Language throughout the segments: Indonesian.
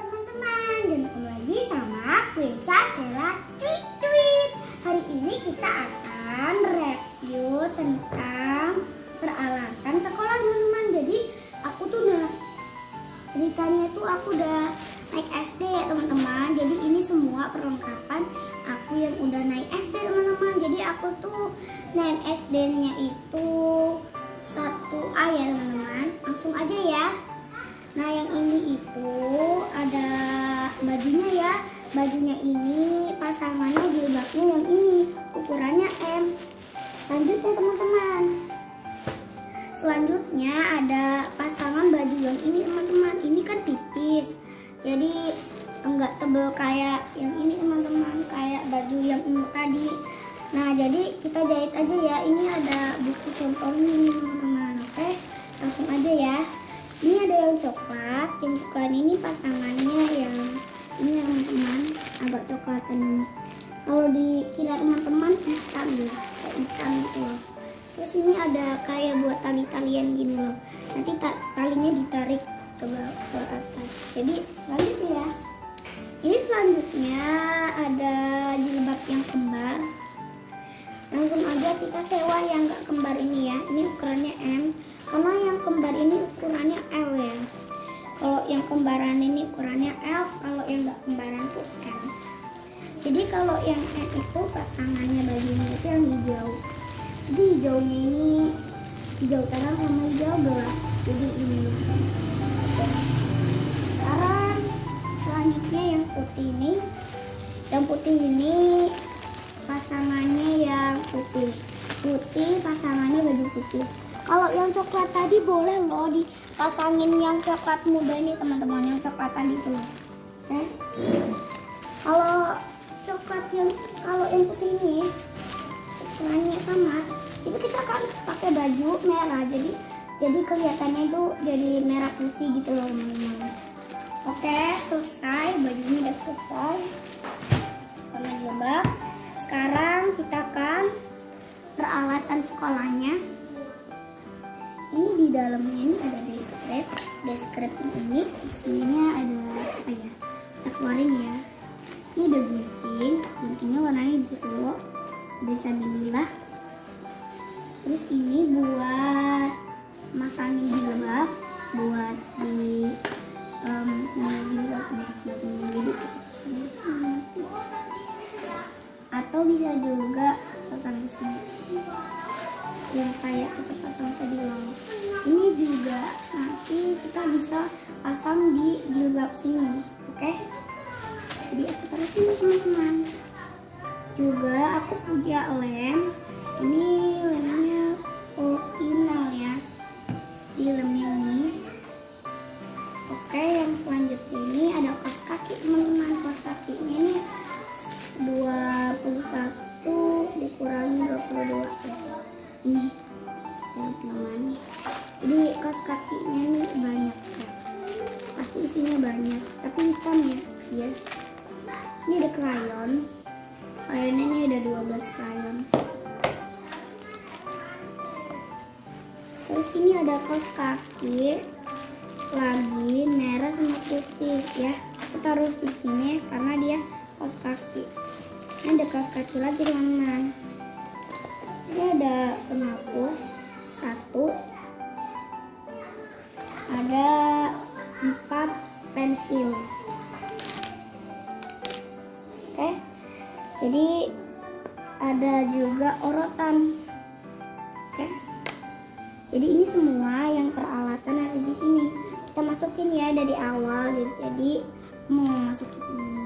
teman-teman, dan ketemu lagi sama Quinsa Sela Tweet. Hari ini kita akan review tentang peralatan sekolah teman-teman. Jadi aku tuh ceritanya tuh aku udah naik SD ya teman-teman. Jadi ini semua perlengkapan aku yang udah naik SD teman-teman. Jadi aku tuh naik SD-nya itu 1A ya teman-teman. Langsung aja ya. Nah yang ini itu ada bajunya ya. Bajunya ini pasangannya jilbabnya yang ini ukurannya M. Lanjutnya teman-teman. Selanjutnya ada pasangan baju yang ini teman-teman. Ini kan tipis. Jadi enggak tebel kayak yang ini teman-teman. Kayak baju yang ini tadi. Nah jadi kita jahit aja ya. Ini ada buku contohnya ini teman-teman. Oke langsung aja ya. Ini ada yang coklat ini pasangannya yang ini ya teman-teman, agak coklatan ini. Kalau dikira teman-teman hitam ya, kayak hitam gitu loh. Terus ini ada kayak buat tali-talian gini loh. Nanti talinya ditarik ke atas. Jadi selanjutnya ya. Ini selanjutnya ada jilbab yang kembar. Langsung aja kita sewa yang gak kembar ini ya. Ini ukurannya M. Karena yang kembar ini ukurannya L ya. Kalau yang kembaran ini ukurannya L, kalau yang nggak kembaran tuh M. Jadi kalau yang M itu pasangannya bajunya itu yang hijau. Jadi hijaunya ini hijau terang sama hijau gelap. Jadi ini. Sekarang selanjutnya yang putih ini. Yang putih ini pasangannya yang putih. Putih pasangannya baju putih. Kalau yang coklat tadi boleh loh dipasangin yang coklat muda ini teman-teman, yang coklat tadi tuh. Oke. Kalau yang putih ini ukurannya sama, itu kita akan pakai baju merah. Jadi kelihatannya itu jadi merah putih gitu loh teman-teman. Oke, selesai, bajunya udah selesai sama jilbab. Sekarang kita akan peralatan sekolahnya. Ini di dalamnya ini ada deskrip ini isinya ada apa ya, kita keluarin ya. Ini ada guntingnya warnanya biru, ada sabinilah. Terus ini buat masangin jilbab, buat di sini jilbab deh, atau bisa juga pasang di sini yang kayak kita pasang tadi loh. Ini juga nanti kita bisa pasang di jilbab sini, oke? Jadi aku taruh sini teman-teman. Juga aku punya lem. Ini lemnya final ya. Di lemnya ini. Oke, yang selanjutnya ini ada kaos kaki teman-teman. Kaos kakinya ini 21 dikurangi 22 ya. Ini teman-teman. Jadi kaos kakinya ini banyak ya. Pasti isinya banyak, tapi hitam ya. Ini ada krayon. Krayonnya ini ada 12 krayon. Terus ini ada kaos kaki lagi merah sama putih ya. Aku taruh di sini karena dia kaos kaki. Ini ada kaos kaki lagi teman-teman. Ini ada penghapus 1, ada 4 pensil. Oke, jadi ada juga orotan. Oke, jadi ini semua yang peralatan ada di sini. Kita masukin ya dari awal. Jadi mau masukin ini.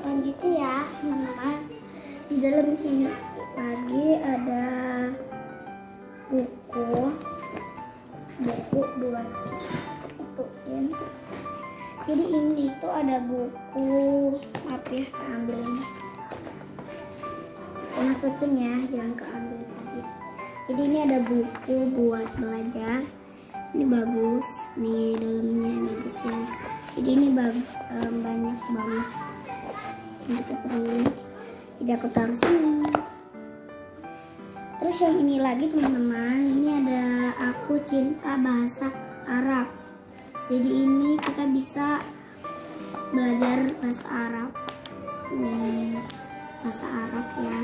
Selanjutnya ya teman-teman, di dalam sini lagi ada buku buat ituin. Jadi ini tuh ada buku, maaf ya keambil ini, masukin ya yang keambil tadi. Jadi ini ada buku buat belajar. Ini bagus, nih dalamnya bagus ya. Jadi ini banyak banget yang kita perlu. Jadi aku taruh sini. Terus yang ini lagi teman-teman, ini ada Aku Cinta Bahasa Arab. Jadi ini kita bisa belajar bahasa Arab. Ini bahasa Arab ya.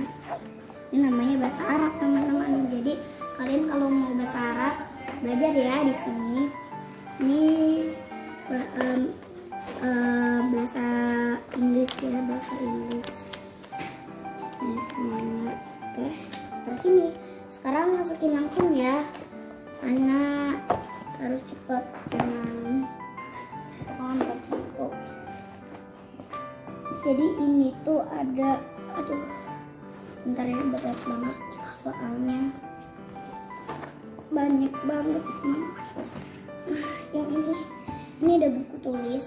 Ini namanya bahasa Arab teman-teman. Jadi kalian kalau mau bahasa Arab belajar ya di sini. Ini bahasa Inggris ya, bahasa Inggris. Ini semuanya. Oke, terus ini. Sekarang masukin langsung ya. Karena harus cepat dengan foto. Jadi ini tuh ada, aduh, bentar ya, berat banget soalnya banyak banget. Yang ini ada buku tulis.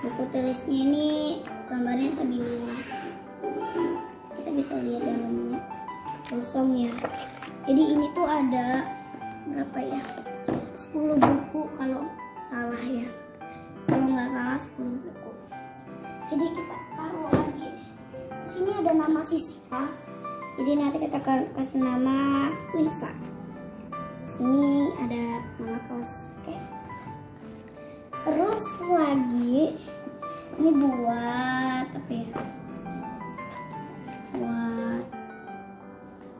Buku tulisnya ini gambarnya Sabilillah. Kita bisa lihat dalamnya kosong ya. Jadi ini tuh ada berapa ya? 10 buku kalau salah ya. Kalau nggak salah 10 buku. Jadi kita taruh lagi. Sini ada nama siswa. Jadi nanti kita kasih nama Winsa. Sini ada nama kelas. Oke. Terus lagi ini buat apa ya? Buat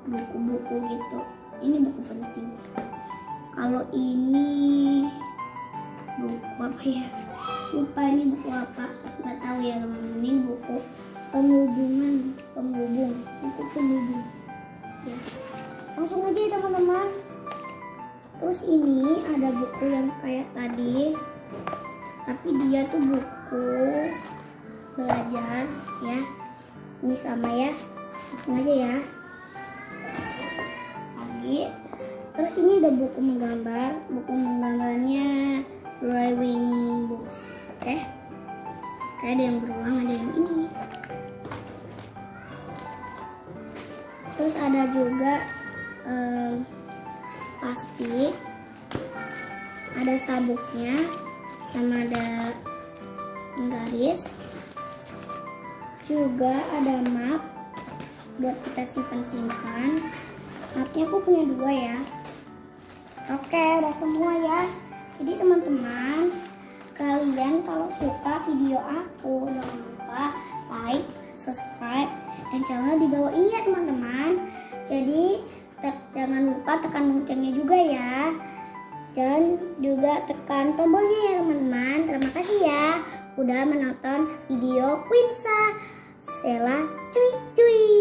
buku-buku gitu. Ini buku penting. Kalau ini buku apa ya? Lupa ini buku apa? Nggak tahu ya teman-teman. Ini buku penghubung, buku penghubung. Ya. Langsung aja ya teman-teman. Terus ini ada buku yang kayak tadi, tapi dia tuh buku belajar ya. Ini sama ya. Langsung aja ya. Lagi. Terus ini ada buku menggambar. Buku menggambarnya drawing books. Oke. Kayak ada yang berulang, ada yang ini. Terus ada juga plastik. Ada sabuknya. Sama ada garis. Juga ada map buat kita simpan-simpan. Mapnya aku punya 2 ya. Oke, udah semua ya. Jadi teman-teman, kalian kalau suka video aku jangan lupa like, subscribe, dan channel di bawah ini ya teman-teman. Jadi jangan lupa tekan loncengnya juga ya. Dan juga tekan tombolnya ya teman-teman. Terima kasih ya udah menonton video Quinsa. Sela cuy cuy.